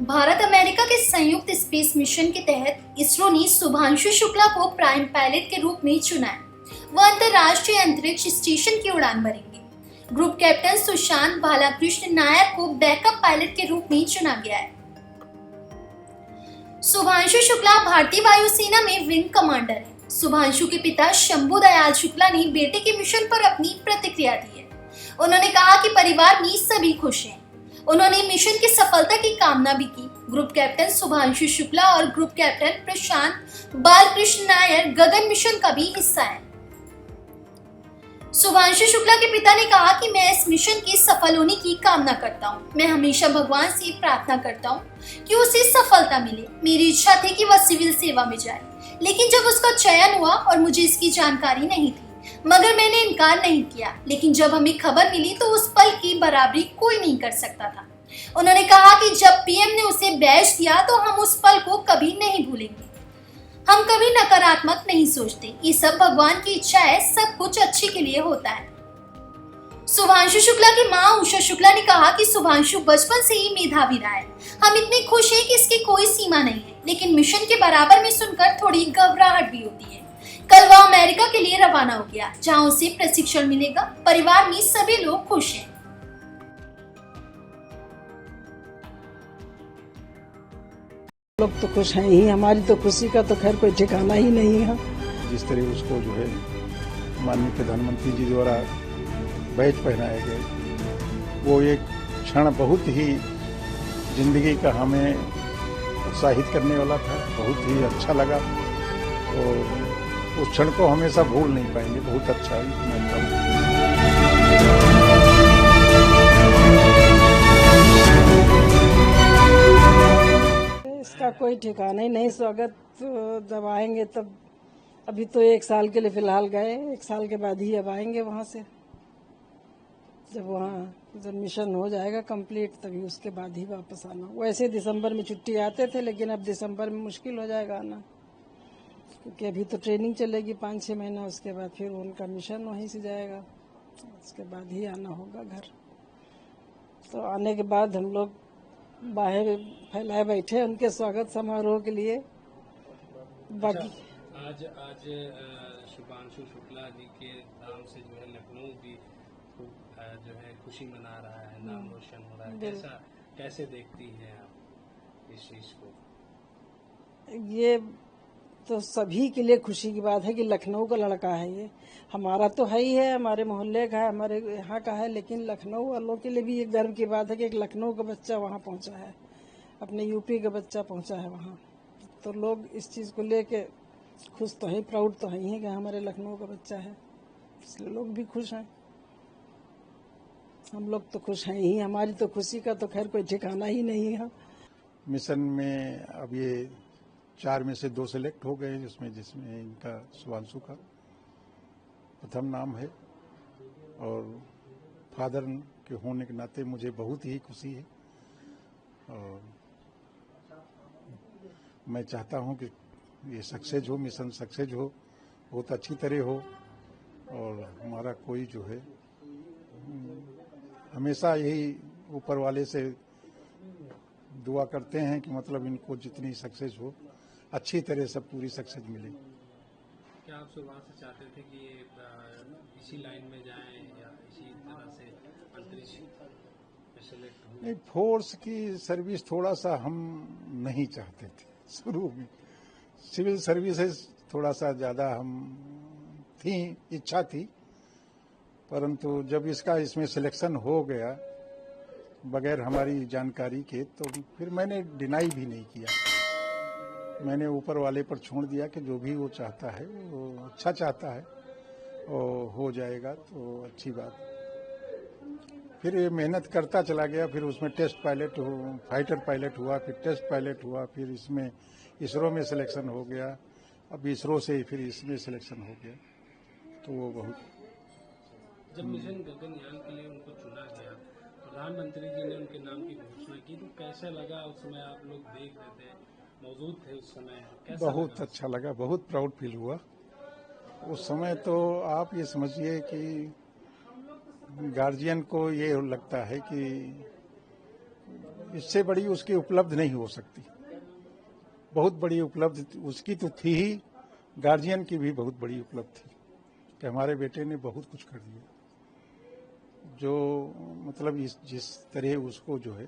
Bharat America के संयुक्त space mission के तहत इसरो ने शुभांशु शुक्ला को प्राइम पायलट के रूप में चुना है। वह अंतर्राष्ट्रीय अंतरिक्ष स्टेशन की उड़ान भरेंगे। ग्रुप कैप्टन सुशांत बालाकृष्ण नायर को बैकअप पायलट के रूप में चुना गया है। शुभांशु शुक्ला भारतीय वायुसेना में विंग कमांडर है। शुभांशु के पिता शंभू दयाल शुक्ला ने बेटे के मिशन पर अपनी प्रतिक्रिया दी है। उन्होंने कहा कि परिवार में सभी खुश हैं। उन्होंने मिशन की सफलता की कामना भी की। ग्रुप कैप्टन शुभांशु शुक्ला और ग्रुप कैप्टन प्रशांत बालकृष्ण नायर गगन मिशन का भी हिस्सा हैं। शुभांशु शुक्ला के पिता ने कहा कि मैं इस मिशन के सफल होने की कामना करता हूँ। मैं हमेशा भगवान से प्रार्थना करता हूँ कि उसे सफलता मिले। मेरी इच्छा थी कि वह सिविल सेवा में जाए, लेकिन जब उसका चयन हुआ और मुझे इसकी जानकारी नहीं थी, मगर मैंने इनकार नहीं किया। लेकिन जब हमें खबर मिली तो उस पल की बराबरी कोई नहीं कर सकता था। उन्होंने कहा कि जब पीएम ने उसे बैच दिया तो हम उस पल को कभी नहीं भूलेंगे। हम कभी नकारात्मक नहीं सोचते। ये सब भगवान की इच्छा है। सब कुछ अच्छे के लिए होता है। शुभांशु शुक्ला की मां उषा शुक्ला ने कहा कि शुभांशु बचपन से ही मेधावी रहा है। हम इतने खुश हैं कि इसकी कोई सीमा नहीं है, लेकिन मिशन के बराबर में सुनकर थोड़ी घबराहट भी होती है। कल वह अमेरिका के लिए रवाना हो गया, जहां उसे प्रशिक्षण मिलेगा। परिवार में सभी लोग खुश हैं। लोग तो खुश हैं ही। हमारी तो खुशी का तो खैर कोई ठिकाना ही नहीं है। जिस तरह उसको जो है माननीय प्रधानमंत्री जी द्वारा बैच पहनाए गए, वो एक क्षण बहुत ही जिंदगी का हमें उत्साहित करने वाला था। बहुत ही अच्छा लगा और उस क्षण को हमेशा भूल नहीं पाएंगे। बहुत अच्छा मानता हूँ। इसका कोई ठिकाना ही नहीं। स्वागत जब आएंगे तब, अभी तो 1 साल के लिए फिलहाल गए, 1 साल के बाद ही अब आएंगे वहां से। जब मिशन हो जाएगा कंप्लीट तभी उसके बाद ही वापस आना। वैसे दिसंबर में छुट्टी आते थे, लेकिन अब दिसंबर में मुश्किल हो जाएगा आना, क्योंकि अभी तो ट्रेनिंग चलेगी 5-6 महीना। उसके बाद फिर उनका मिशन वहीं से जाएगा, उसके बाद ही आना होगा घर। तो आने के बाद हम लोग बाहर फैलाए बैठे उनके स्वागत समारोह के लिए। बाकी आज शुभांशु शुक्ला जी के नाम से जो है लखनऊ भी जो है खुशी मना रहा है, नाम रोशन हो रहा है। कैसे देखती हैं आप इस चीज को? ये तो सभी के लिए खुशी की बात है कि लखनऊ का लड़का है। ये हमारा तो है ही है, हमारे मोहल्ले का है, हमारे यहाँ का है, लेकिन लखनऊ वालों के लिए भी ये गर्व की बात है कि एक लखनऊ का बच्चा वहाँ पहुँचा है, अपने यूपी का बच्चा पहुँचा है वहाँ। तो लोग इस चीज़ को लेके खुश तो है, प्राउड तो है ही कि हमारे लखनऊ का बच्चा है, इसलिए लोग भी खुश हैं। हम लोग तो खुश हैं ही। हमारी तो खुशी का तो खैर कोई ठिकाना ही नहीं है। मिशन में अब ये 4 में से 2 सेलेक्ट हो गए, जिसमें इनका शुभांशु का प्रथम नाम है। और फादर के होने के नाते मुझे बहुत ही खुशी है। और मैं चाहता हूं कि ये सक्सेस हो, मिशन सक्सेस हो, बहुत अच्छी तरह हो। और हमारा कोई जो है हमेशा यही ऊपर वाले से दुआ करते हैं कि मतलब इनको जितनी सक्सेस हो, अच्छी तरह से पूरी सक्सेस मिले। क्या आप शुरुआत से चाहते थे कि ये इसी लाइन में जाएं या इसी तरह से अंतरिक्ष में सेलेक्ट हों? नहीं, फोर्स की सर्विस थोड़ा सा हम नहीं चाहते थे शुरू में। सिविल सर्विसेज थोड़ा सा ज्यादा हम इच्छा थी, परंतु जब इसमें सिलेक्शन हो गया बगैर हमारी जानकारी के, तो फिर मैंने डिनाई भी नहीं किया। मैंने ऊपर वाले पर छोड़ दिया कि जो भी वो चाहता है, वो अच्छा चाहता है, और हो जाएगा तो अच्छी बात। फिर ये मेहनत करता चला गया। फिर उसमें टेस्ट पायलट फाइटर पायलट हुआ, फिर टेस्ट पायलट हुआ, फिर इसमें इसरो में सिलेक्शन हो गया। अब इसरो से फिर इसमें सिलेक्शन हो गया। तो वो बहुत। जब मिशन गगनयान के लिए उनको चुना गया, प्रधानमंत्री जी ने उनके नाम की घोषणा की, तो कैसा लगा? उस समय आप लोग देख रहे थे, मौजूद थे उस समय, कैसा बहुत लगा? अच्छा लगा, बहुत प्राउड फील हुआ उस समय। तो आप ये समझिए कि गार्जियन को ये लगता है कि इससे बड़ी उसकी उपलब्धि नहीं हो सकती। बहुत बड़ी उपलब्धि उसकी तो थी ही, गार्जियन की भी बहुत बड़ी उपलब्धि थी कि हमारे बेटे ने बहुत कुछ कर दिया। जो मतलब जिस तरह उसको जो है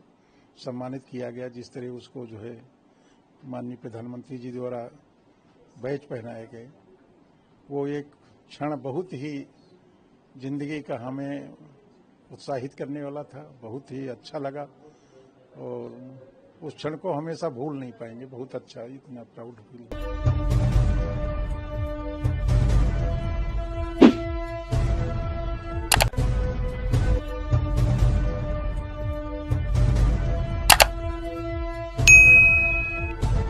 सम्मानित किया गया, जिस तरह उसको जो है माननीय प्रधानमंत्री जी द्वारा बैच पहनाए गए, वो एक क्षण बहुत ही जिंदगी का हमें उत्साहित करने वाला था। बहुत ही अच्छा लगा और उस क्षण को हमेशा भूल नहीं पाएंगे। बहुत अच्छा, इतना प्राउड फील।